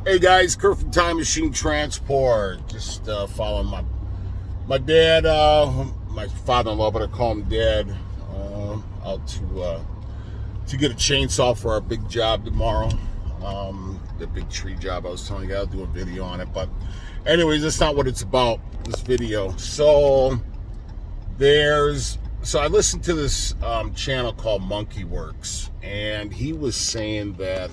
Hey guys, Kurt from Time Machine Transport. Just following my dad, my father-in-law, but I call him Dad, out to get a chainsaw for our big job tomorrow. The big tree job I was telling you, I'll do a video on it. But anyways, that's not what it's about, this video. So I listened to this channel called Monkey Works, and he was saying that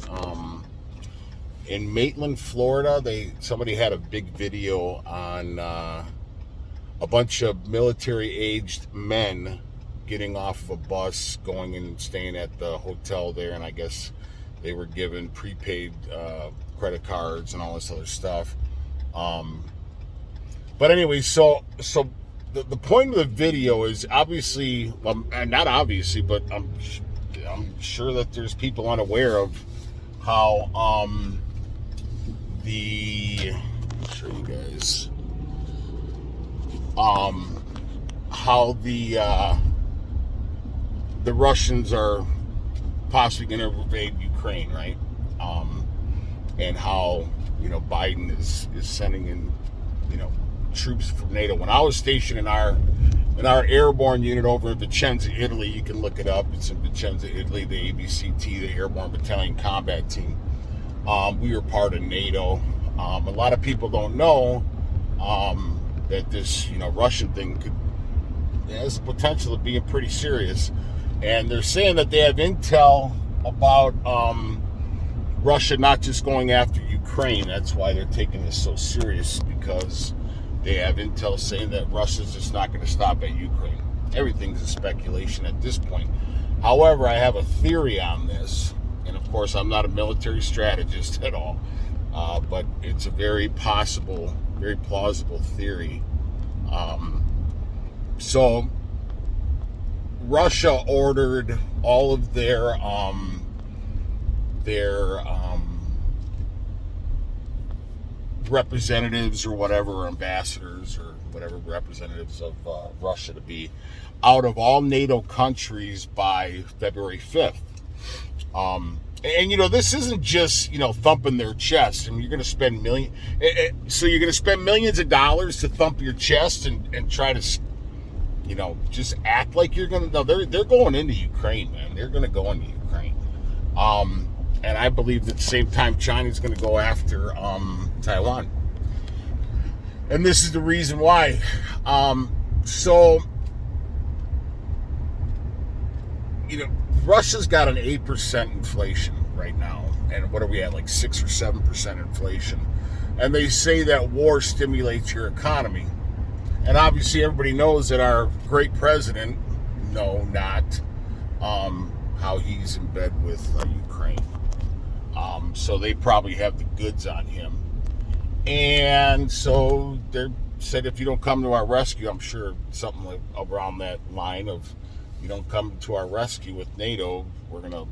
in Maitland, Florida, somebody had a big video on a bunch of military-aged men getting off of a bus, going and staying at the hotel there, and I guess they were given prepaid credit cards and all this other stuff. But anyway, so the point of the video is obviously, well, not obviously, but I'm sure that there's people unaware of how I'll show you guys how the Russians are possibly going to invade Ukraine, right? And how Biden is sending in troops from NATO. When I was stationed in our airborne unit over in Vicenza, Italy, you can look it up. It's in Vicenza, Italy, the ABCT, the Airborne Battalion Combat Team. We were part of NATO. A lot of people don't know that this Russian thing has the potential of being pretty serious. And they're saying that they have intel about Russia not just going after Ukraine. That's why they're taking this so serious, because they have intel saying that Russia's just not going to stop at Ukraine. Everything's a speculation at this point. However, I have a theory on this. And of course, I'm not a military strategist at all, but it's a very possible, very plausible theory. So Russia ordered all of their representatives or whatever, ambassadors or whatever representatives of Russia to be out of all NATO countries by February 5th. And this isn't just thumping their chest. I mean, you're going to spend millions of dollars to thump your chest and try to just act like you're going to. No, they're going into Ukraine, man. They're going to go into Ukraine. And I believe at the same time China's going to go after Taiwan. And this is the reason why. Russia's got an 8% inflation right now. And what are we at, like 6 or 7% inflation? And they say that war stimulates your economy. And obviously everybody knows that our great president, how he's in bed with Ukraine. So they probably have the goods on him. And so they said, if you don't come to our rescue, I'm sure something like around that line of, you don't come to our rescue with NATO, we're gonna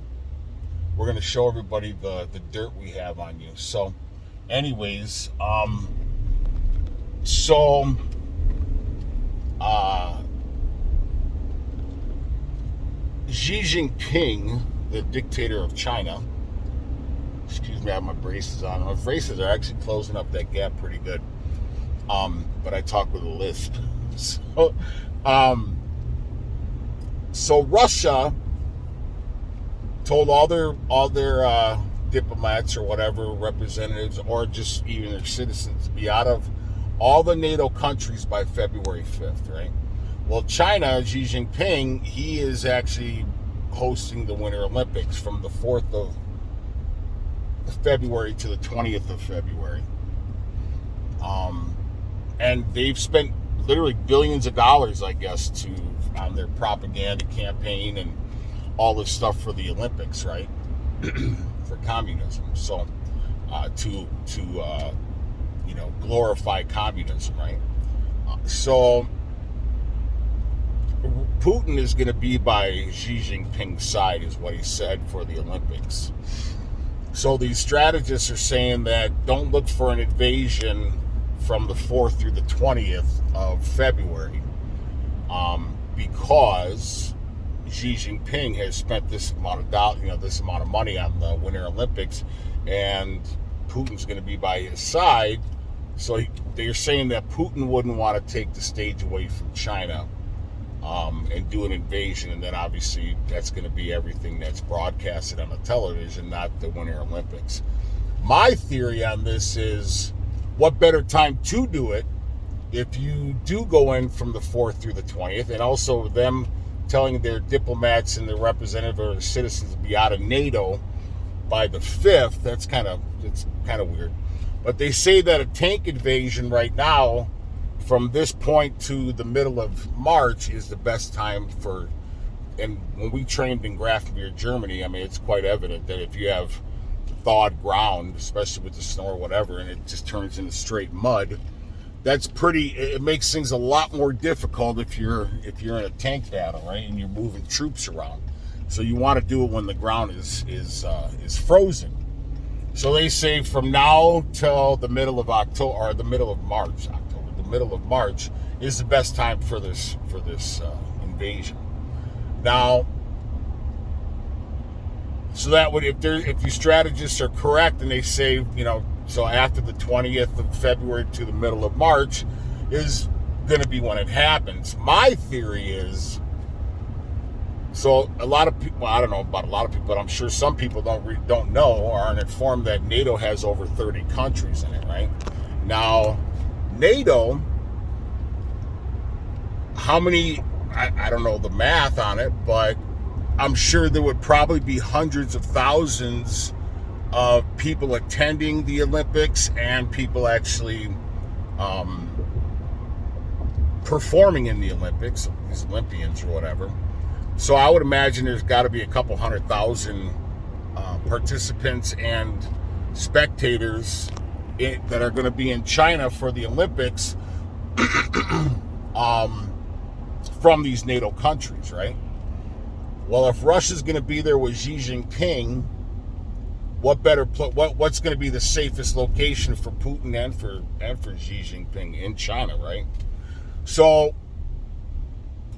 show everybody the dirt we have on you. So anyways, Xi Jinping, the dictator of China, excuse me, I have my braces on. My braces are actually closing up that gap pretty good. But I talk with a lisp. So Russia told all their diplomats or whatever, representatives, or just even their citizens, to be out of all the NATO countries by February 5th, right? Well, China, Xi Jinping, he is actually hosting the Winter Olympics from the 4th of February to the 20th of February. And they've spent literally billions of dollars, I guess, on their propaganda campaign and all this stuff for the Olympics, right? For communism. So to glorify communism, right? So Putin is going to be by Xi Jinping's side, is what he said, for the Olympics. So these strategists are saying that don't look for an invasion from the 4th through the 20th of February, because Xi Jinping has spent this amount of money on the Winter Olympics, and Putin's going to be by his side. So they're saying that Putin wouldn't want to take the stage away from China and do an invasion. And then obviously that's going to be everything that's broadcasted on the television, not the Winter Olympics. My theory on this is, what better time to do it if you do go in from the 4th through the 20th, and also them telling their diplomats and their representatives or citizens to be out of NATO by the 5th. It's kind of weird. But they say that a tank invasion right now, from this point to the middle of March, is the best time for, and when we trained in Grafenberg, Germany, I mean, it's quite evident that if you have thawed ground, especially with the snow or whatever, and it just turns into straight mud, it makes things a lot more difficult if you're in a tank battle, right? And you're moving troops around. So you want to do it when the ground is frozen. So they say from now till the middle of October, or the middle of March, the middle of March is the best time for this invasion. Now, so that would, if these strategists are correct, and they say, so after the 20th of February to the middle of March is going to be when it happens. My theory is, so a lot of people, well, I don't know about a lot of people, but I'm sure some people don't know or aren't informed that NATO has over 30 countries in it, right? Now, NATO, how many, I don't know the math on it, but I'm sure there would probably be hundreds of thousands of people attending the Olympics and people actually performing in the Olympics, these Olympians or whatever. So I would imagine there's got to be a couple 100,000 participants and spectators that are going to be in China for the Olympics from these NATO countries, right? Well, if Russia's going to be there with Xi Jinping, what's going to be the safest location for Putin and for Xi Jinping in China, right? So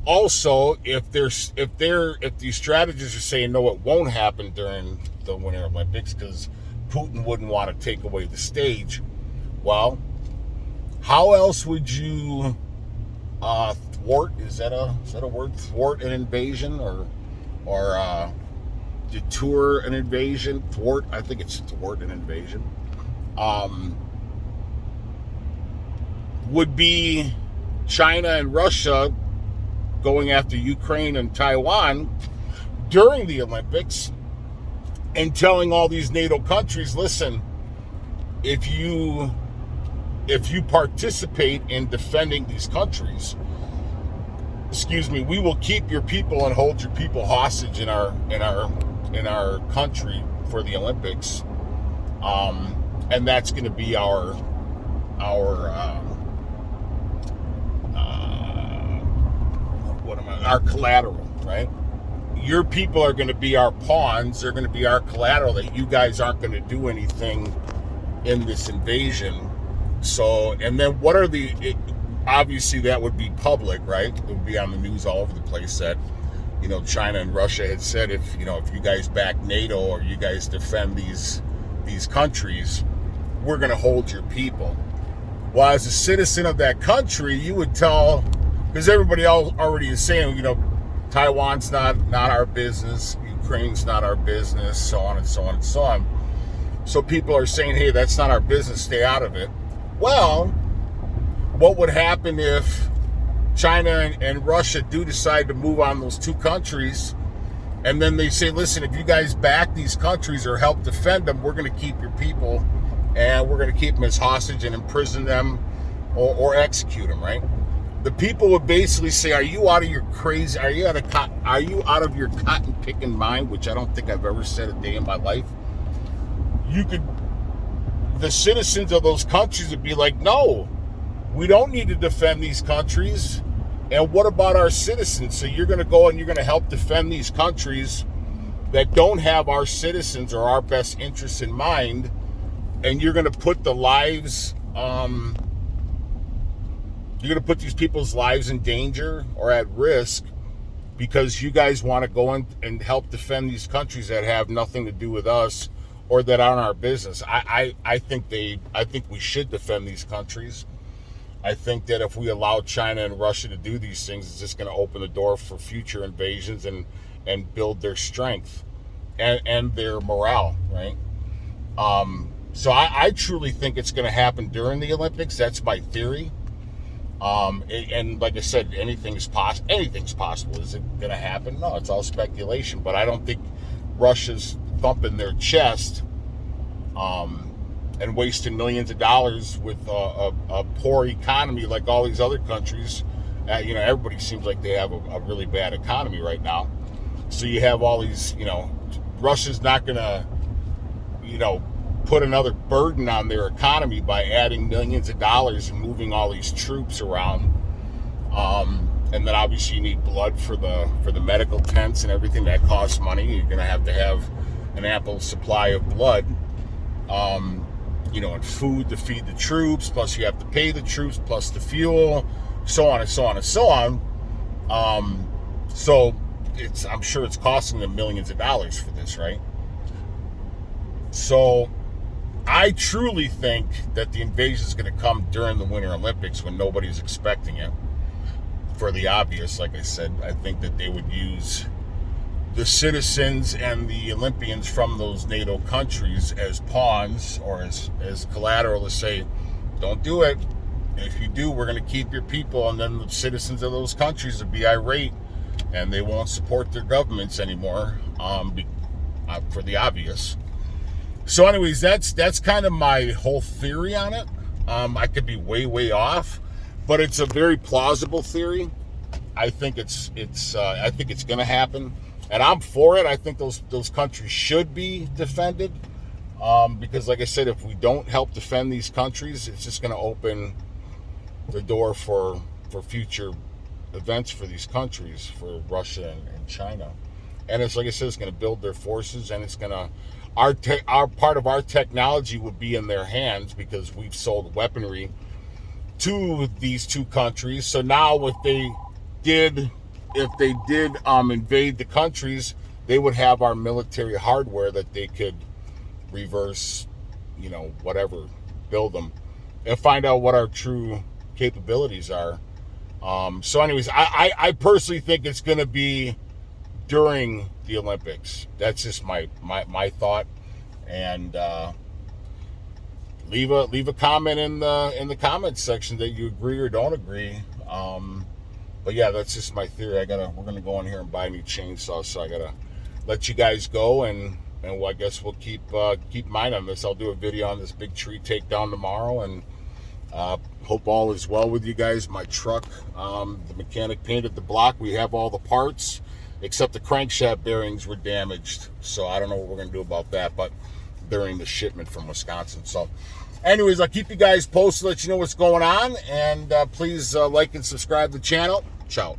also, if these strategists are saying no, it won't happen during the Winter Olympics because Putin wouldn't want to take away the stage, well, how else would you thwart? Is that a word? Thwart an invasion or deter an invasion? Thwart, I think it's thwart an invasion. Would be China and Russia going after Ukraine and Taiwan during the Olympics and telling all these NATO countries, listen, if you participate in defending these countries, we will keep your people and hold your people hostage in our country for the Olympics, and that's going to be our collateral, right? Your people are going to be our pawns. They're going to be our collateral. That you guys aren't going to do anything in this invasion. So, and then what are obviously that would be public, right? It would be on the news all over the place that, China and Russia had said, if you guys back NATO or you guys defend these countries, we're going to hold your people. Well, as a citizen of that country, you would tell, because everybody else already is saying, Taiwan's not our business, Ukraine's not our business, so on and so on and so on. So people are saying, hey, that's not our business, stay out of it. Well, what would happen if China and Russia do decide to move on those two countries, and then they say, listen, if you guys back these countries or help defend them, we're going to keep your people, and we're going to keep them as hostage and imprison them or execute them, right? The people would basically say, are you out of your crazy, are you out of your cotton picking mind, which I don't think I've ever said a day in my life. The citizens of those countries would be like, no, we don't need to defend these countries. And what about our citizens? So you're going to go and you're going to help defend these countries that don't have our citizens or our best interests in mind. And you're going to put the lives, you're going to put these people's lives in danger or at risk because you guys want to go in and help defend these countries that have nothing to do with us or that aren't our business. I think we should defend these countries. I think that if we allow China and Russia to do these things, it's just going to open the door for future invasions and build their strength and their morale, right? So I truly think it's going to happen during the Olympics. That's my theory. And like I said, anything's possible. Is it going to happen? No, it's all speculation. But I don't think Russia's thumping their chest and wasting millions of dollars with a poor economy like all these other countries. Everybody seems like they have a really bad economy right now. So you have all these, Russia's not going to, put another burden on their economy by adding millions of dollars and moving all these troops around. And then obviously you need blood for the medical tents and everything. That costs money. You're going to have an ample supply of blood, and food to feed the troops. Plus you have to pay the troops, plus the fuel, so on and so on and so on. So I'm sure it's costing them millions of dollars for this, right? So I truly think that the invasion is going to come during the Winter Olympics when nobody's expecting it. For the obvious, like I said, I think that they would use the citizens and the Olympians from those NATO countries as pawns or as collateral to say, don't do it. If you do, we're going to keep your people. And then the citizens of those countries will be irate and they won't support their governments anymore, for the obvious. So anyways, that's kind of my whole theory on it. I could be way off, but it's a very plausible theory. I think it's going to happen, and I'm for it. I think those countries should be defended, because like I said, if we don't help defend these countries, it's just going to open the door for future events for these countries, for Russia and China. And it's like I said, it's going to build their forces, and it's going to our part of our technology would be in their hands because we've sold weaponry to these two countries. So now if they did invade the countries, they would have our military hardware that they could reverse, whatever, build them, and find out what our true capabilities are. So anyways, I personally think it's going to be during the Olympics. That's just my thought. And leave a comment in the comments section that you agree or don't agree. But yeah, that's just my theory. We're gonna go in here and buy a new chainsaw, so I gotta let you guys go, and I guess we'll keep mine on this. I'll do a video on this big tree takedown tomorrow, and hope all is well with you guys. My truck, the mechanic painted the block. We have all the parts, except the crankshaft bearings were damaged. So I don't know what we're going to do about that, but during the shipment from Wisconsin. So anyways, I'll keep you guys posted, let you know what's going on. And please like and subscribe to the channel. Ciao.